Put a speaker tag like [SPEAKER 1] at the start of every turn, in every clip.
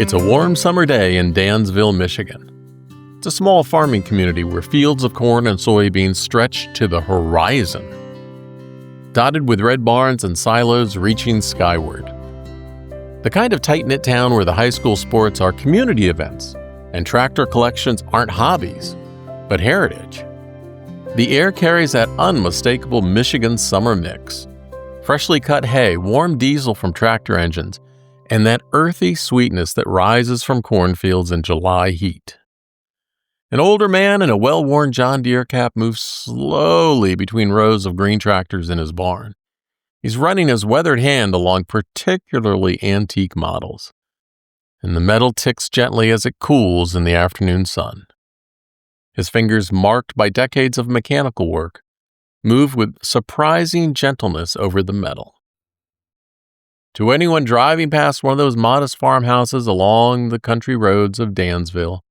[SPEAKER 1] It's a warm summer day in Dansville, Michigan. It's a small farming community where fields of corn and soybeans stretch to the horizon, dotted with red barns and silos reaching skyward. The kind of tight-knit town where the high school sports are community events and tractor collections aren't hobbies, but heritage. The air carries that unmistakable Michigan summer mix: freshly cut hay, warm diesel from tractor engines, and that earthy sweetness that rises from cornfields in July heat. An older man in a well-worn John Deere cap moves slowly between rows of green tractors in his barn. He's running his weathered hand along particularly antique models, and the metal ticks gently as it cools in the afternoon sun. His fingers, marked by decades of mechanical work, move with surprising gentleness over the metal. To anyone driving past one of those modest farmhouses along the country roads of Dansville,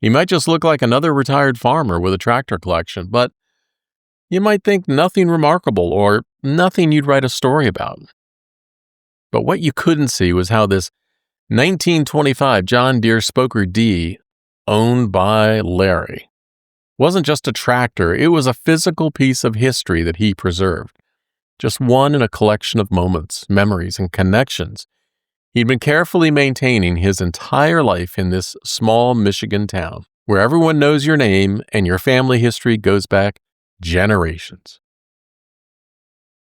[SPEAKER 1] he might just look like another retired farmer with a tractor collection, but you might think nothing remarkable or nothing you'd write a story about. But what you couldn't see was how this 1925 John Deere Spoker D, owned by Larry, wasn't just a tractor, it was a physical piece of history that he preserved. Just one in a collection of moments, memories, and connections he'd been carefully maintaining his entire life in this small Michigan town, where everyone knows your name and your family history goes back generations.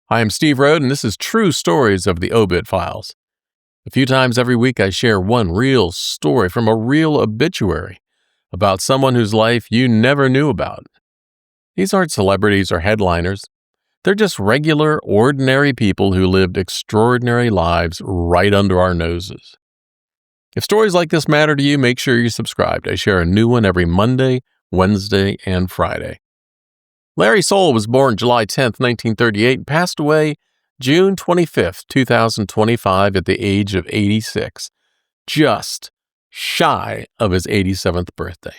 [SPEAKER 1] Hi, I'm Steve Rode, and this is True Stories of the Obit Files. A few times every week I share one real story from a real obituary about someone whose life you never knew about. These aren't celebrities or headliners. They're just regular, ordinary people who lived extraordinary lives right under our noses. If stories like this matter to you, make sure you're subscribed. I share a new one every Monday, Wednesday, and Friday. Larry Soule was born July 10, 1938, and passed away June 25, 2025, at the age of 86, just shy of his 87th birthday.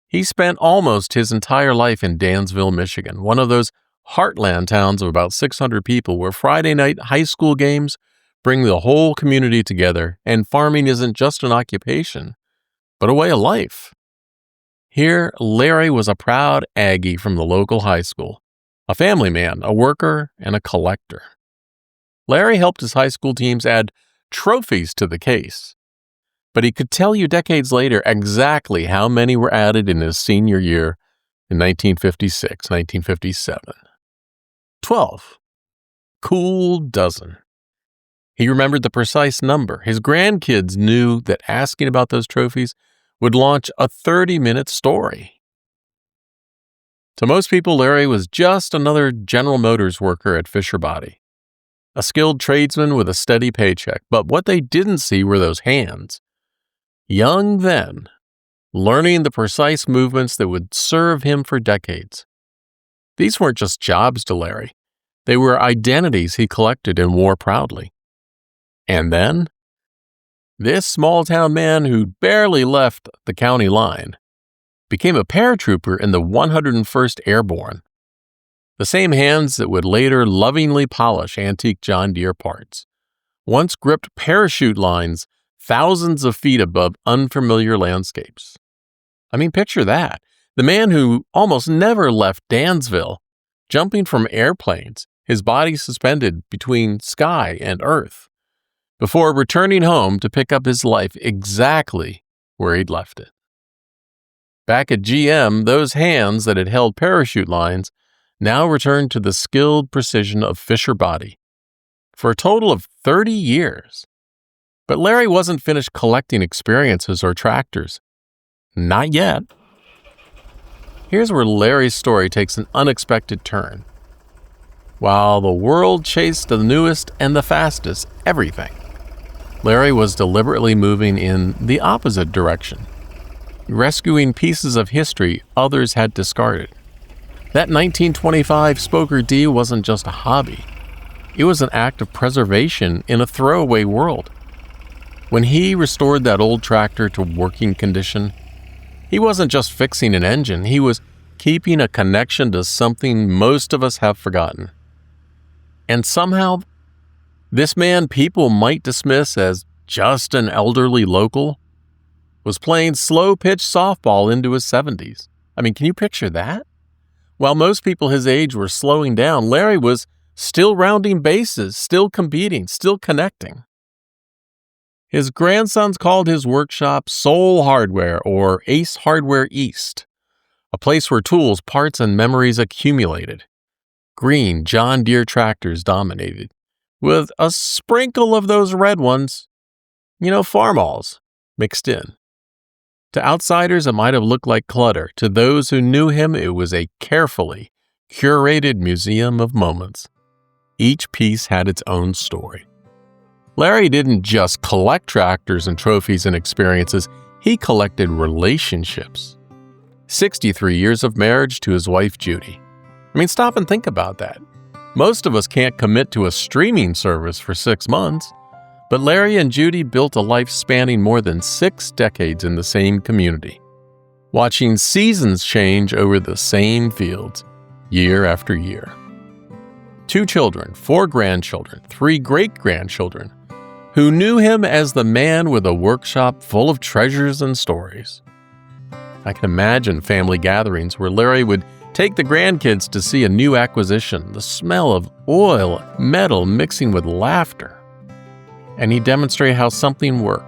[SPEAKER 1] He spent almost his entire life in Dansville, Michigan, one of those heartland towns of about 600 people where Friday night high school games bring the whole community together, and farming isn't just an occupation, but a way of life. Here, Larry was a proud Aggie from the local high school, a family man, a worker, and a collector. Larry helped his high school teams add trophies to the case, but he could tell you decades later exactly how many were added in his senior year in 1956, 1957. 12. Cool dozen. He remembered the precise number. His grandkids knew that asking about those trophies would launch a 30-minute story. To most people, Larry was just another General Motors worker at Fisher Body, a skilled tradesman with a steady paycheck. But what they didn't see were those hands. Young then, learning the precise movements that would serve him for decades. These weren't just jobs to Larry. They were identities he collected and wore proudly. And then, this small-town man who barely left the county line became a paratrooper in the 101st Airborne, the same hands that would later lovingly polish antique John Deere parts, once gripped parachute lines thousands of feet above unfamiliar landscapes. I mean, picture that. The man who almost never left Dansville, jumping from airplanes, his body suspended between sky and earth, before returning home to pick up his life exactly where he'd left it. Back at GM, those hands that had held parachute lines now returned to the skilled precision of Fisher Body for a total of 30 years. But Larry wasn't finished collecting experiences or tractors. Not yet. Here's where Larry's story takes an unexpected turn. While the world chased the newest and the fastest everything, Larry was deliberately moving in the opposite direction, rescuing pieces of history others had discarded. That 1925 Spoker D wasn't just a hobby. It was an act of preservation in a throwaway world. When he restored that old tractor to working condition, he wasn't just fixing an engine, he was keeping a connection to something most of us have forgotten. And somehow, this man people might dismiss as just an elderly local, was playing slow-pitch softball into his 70s. I mean, can you picture that? While most people his age were slowing down, Larry was still rounding bases, still competing, still connecting. His grandsons called his workshop Soule Hardware or Ace Hardware East, a place where tools, parts, and memories accumulated. Green John Deere tractors dominated, with a sprinkle of those red ones, farmalls, mixed in. To outsiders, it might have looked like clutter. To those who knew him, it was a carefully curated museum of moments. Each piece had its own story. Larry didn't just collect tractors and trophies and experiences, he collected relationships. 63 years of marriage to his wife, Judy. I mean, stop and think about that. Most of us can't commit to a streaming service for 6 months. But Larry and Judy built a life spanning more than 6 decades in the same community, watching seasons change over the same fields, year after year. 2 children, 4 grandchildren, 3 great-grandchildren, who knew him as the man with a workshop full of treasures and stories. I can imagine family gatherings where Larry would take the grandkids to see a new acquisition, the smell of oil, metal mixing with laughter. And he'd demonstrate how something worked.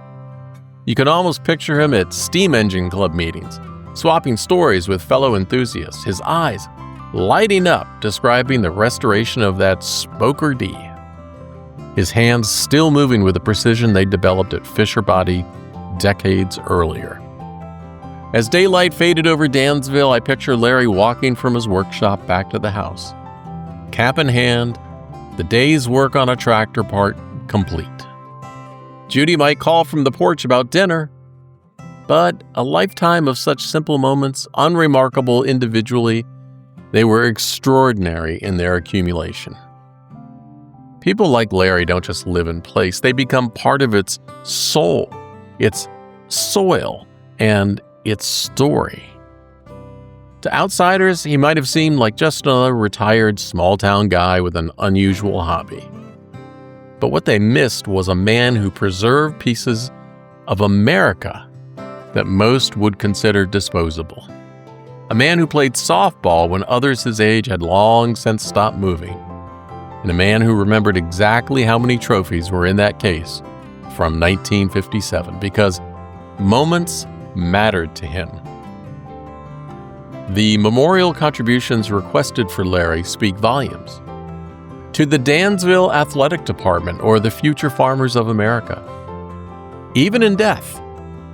[SPEAKER 1] You can almost picture him at steam engine club meetings, swapping stories with fellow enthusiasts, his eyes lighting up, describing the restoration of that Spoker D. His hands still moving with the precision they developed at Fisher Body decades earlier. As daylight faded over Dansville, I picture Larry walking from his workshop back to the house. Cap in hand, the day's work on a tractor part complete. Judy might call from the porch about dinner, but a lifetime of such simple moments, unremarkable individually, they were extraordinary in their accumulation. People like Larry don't just live in place, they become part of its soul, its soil, and its story. To outsiders, he might have seemed like just another retired small-town guy with an unusual hobby. But what they missed was a man who preserved pieces of America that most would consider disposable. A man who played softball when others his age had long since stopped moving. And a man who remembered exactly how many trophies were in that case from 1957, because moments mattered to him. The memorial contributions requested for Larry speak volumes. To the Dansville Athletic Department or the Future Farmers of America. Even in death,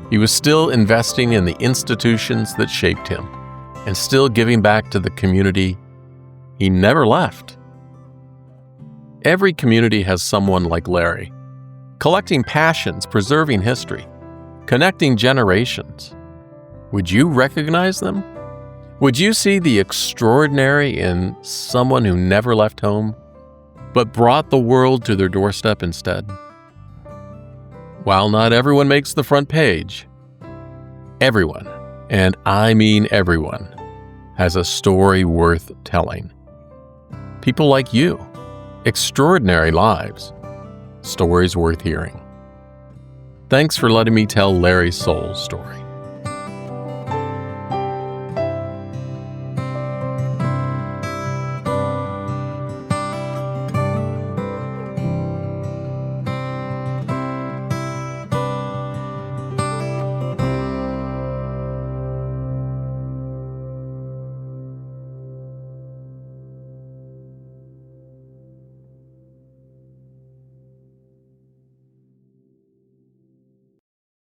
[SPEAKER 1] he was still investing in the institutions that shaped him and still giving back to the community he never left. Every community has someone like Larry, collecting passions, preserving history, connecting generations. Would you recognize them? Would you see the extraordinary in someone who never left home, but brought the world to their doorstep instead? While not everyone makes the front page, everyone, and I mean everyone, has a story worth telling. People like you, extraordinary lives, stories worth hearing. Thanks for letting me tell Larry's soul story.